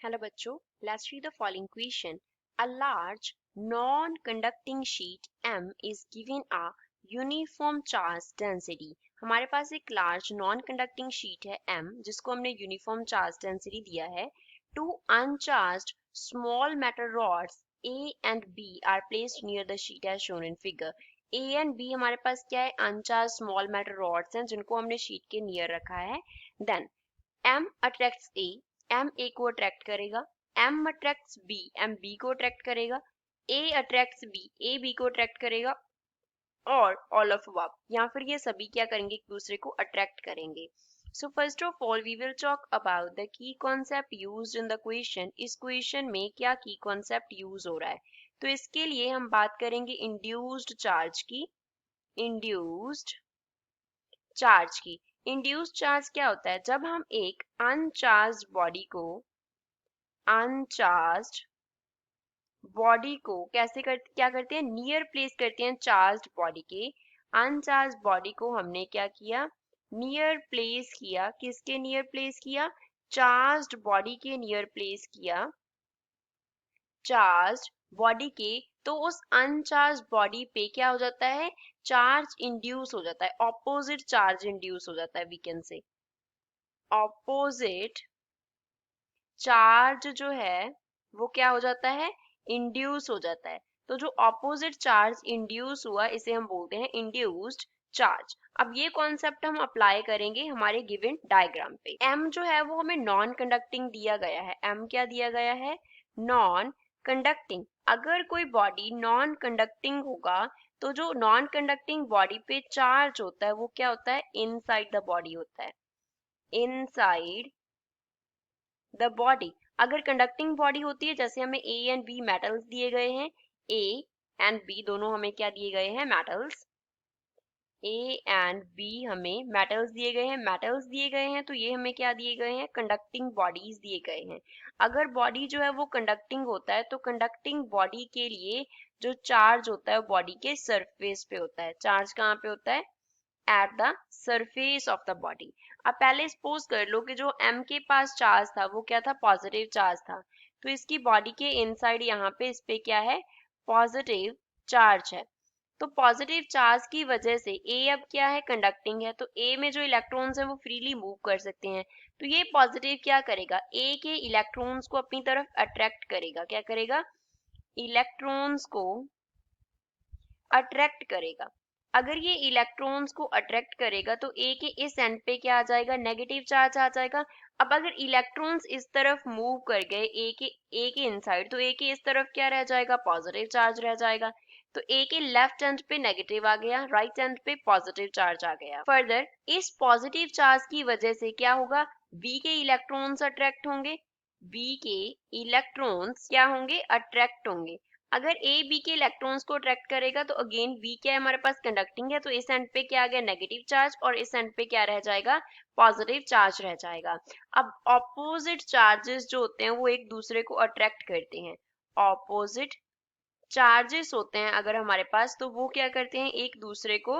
Hello बच्चों, let's read the following question. A large non-conducting sheet M is given a uniform charge density. हमारे पास एक large non-conducting sheet है M जिसको हमने uniform charge density दिया है. Two uncharged small metal rods A and B are placed near the sheet as shown in figure. A and B हमारे पास क्या है? Uncharged small metal rods हैं जिनको हमने sheet के near रखा है. Then M attracts A, M A को अट्रैक्ट करेगा, M attracts B, M B को अट्रैक्ट करेगा, A attracts B, A B को अट्रैक्ट करेगा और ऑल ऑफ अबव या फिर ये सभी क्या करेंगे? एक दूसरे को अट्रैक्ट करेंगे. So first of all we will talk about the key concept used in the question. इस क्वेश्चन में क्या की कॉन्सेप्ट यूज हो रहा है? तो इसके लिए हम बात करेंगे इंड्यूस्ड चार्ज की. इंड्यूस्ड चार्ज की. इंड्यूस्ड चार्ज क्या होता है? जब हम एक अनचार्ज्ड बॉडी को क्या करते हैं? नियर प्लेस करते हैं चार्ज्ड बॉडी के. अनचार्ज्ड बॉडी को हमने क्या किया? नियर प्लेस किया. किसके नियर प्लेस किया? चार्ज्ड बॉडी के नियर प्लेस किया. चार्ज्ड बॉडी के. तो उस अनचार्ज बॉडी पे क्या हो जाता है? चार्ज इंड्यूस हो जाता है. ऑपोजिट चार्ज इंड्यूस हो जाता है. We can say opposite charge जो है वो क्या हो जाता है? इंड्यूस हो जाता है. तो जो ऑपोजिट चार्ज इंड्यूस हुआ इसे हम बोलते हैं इंड्यूस्ड चार्ज. अब ये कॉन्सेप्ट हम अप्लाई करेंगे हमारे गिवन डायग्राम पे. M जो है वो हमें नॉन कंडक्टिंग दिया गया है. M क्या दिया गया है? Non conducting. अगर कोई बॉडी नॉन कंडक्टिंग होगा तो जो नॉन कंडक्टिंग बॉडी पे चार्ज होता है वो क्या होता है? इनसाइड द बॉडी होता है. Inside the body. अगर कंडक्टिंग बॉडी होती है, जैसे हमें A एंड B मेटल्स दिए गए हैं, A एंड B दोनों हमें क्या दिए गए हैं? मेटल्स. A एंड B हमें मेटल्स दिए गए हैं. मेटल्स दिए गए हैं तो ये हमें क्या दिए गए हैं? कंडक्टिंग बॉडीज दिए गए हैं. अगर बॉडी जो है वो कंडक्टिंग होता है तो कंडक्टिंग बॉडी के लिए जो चार्ज होता है वो बॉडी के सरफेस पे होता है. चार्ज कहाँ पे होता है? At the surface of the body. अब पहले सपोज कर लो कि जो M के पास चार्ज था वो क्या था? पॉजिटिव चार्ज था. तो इसकी बॉडी के इनसाइड यहाँ पे इस पे क्या है? पॉजिटिव चार्ज है. तो पॉजिटिव चार्ज की वजह से A अब क्या है? कंडक्टिंग है. तो A में जो इलेक्ट्रॉन्स हैं वो फ्रीली मूव कर सकते हैं. तो ये पॉजिटिव क्या करेगा? A के इलेक्ट्रॉन्स को अपनी तरफ अट्रैक्ट करेगा. क्या करेगा? इलेक्ट्रॉन्स को अट्रैक्ट करेगा. अगर ये इलेक्ट्रॉन्स को अट्रैक्ट करेगा तो A के इस एंड पे क्या आ जाएगा? नेगेटिव चार्ज आ जाएगा. अब अगर इलेक्ट्रॉन्स इस तरफ मूव कर गए A के इनसाइड तो A के इस तरफ क्या रह जाएगा? पॉजिटिव चार्ज रह जाएगा. तो A के लेफ्ट एंड पे नेगेटिव आ गया, राइट एंड पे पॉजिटिव चार्ज आ गया. फर्दर इस पॉजिटिव चार्ज की वजह से क्या होगा? B के इलेक्ट्रॉन्स अट्रैक्ट होंगे. B के इलेक्ट्रॉन्स क्या होंगे? अट्रैक्ट होंगे. अगर A B के इलेक्ट्रॉन्स को अट्रैक्ट करेगा तो अगेन B क्या है? हमारे पास कंडक्टिंग है. तो इस एंड पे क्या आ गया? नेगेटिव चार्ज और इस एंड पे क्या रह जाएगा? पॉजिटिव चार्ज रह जाएगा. अब ऑपोजिट चार्जेस जो होते हैं वो एक दूसरे को अट्रैक्ट करते हैं. ऑपोजिट चार्जेस होते हैं अगर हमारे पास तो वो क्या करते हैं? एक दूसरे को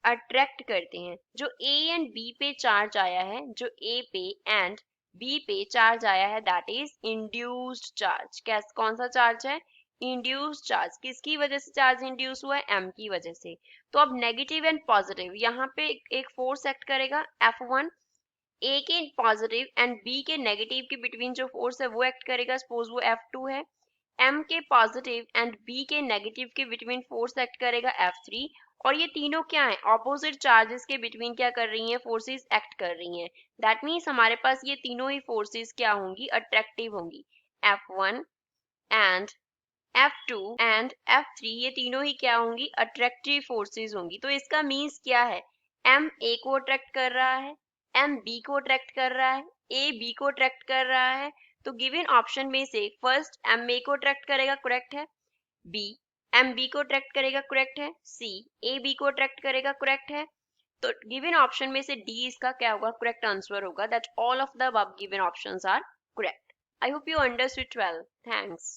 अट्रैक्ट करते हैं. जो A एंड B पे चार्ज आया है, जो A पे एंड B पे चार्ज आया है, दैट इज इंड्यूस्ड चार्ज. कौन सा चार्ज है? Induced charge. किसकी वजह से चार्ज इंड्यूस हुआ है? M की वजह से. तो अब नेगेटिव एंड पॉजिटिव यहाँ पे एक फोर्स एक्ट करेगा F1. A के पॉजिटिव एंड B के नेगेटिव के बिटवीन जो फोर्स है वो एक्ट करेगा. सपोज वो F2 है. M के पॉजिटिव एंड B के नेगेटिव के बिटवीन फोर्स एक्ट करेगा F3. और ये तीनों क्या है? ऑपोजिट चार्जेस के बिटवीन क्या कर रही हैं? फोर्सेस एक्ट कर रही हैं. दैट मीन्स हमारे पास ये तीनों ही फोर्सेस क्या होंगी? अट्रैक्टिव होंगी. F1 and F2 and F3 ये तीनों ही क्या होंगी? अट्रैक्टिव फोर्सेस होंगी. तो इसका मीन्स क्या है? M A को अट्रैक्ट कर रहा है, M B को अट्रैक्ट कर रहा है, A B को अट्रैक्ट कर रहा है. तो गिवन ऑप्शन में से फर्स्ट M A को अट्रैक्ट करेगा, करेक्ट है. B M B को अट्रैक्ट करेगा, करेक्ट है. C A B को अट्रैक्ट करेगा, करेक्ट है. तो गिवन ऑप्शन में से D इसका क्या होगा? करेक्ट आंसर होगा. That all of the above given options are correct. I hope you understood. 12 thanks.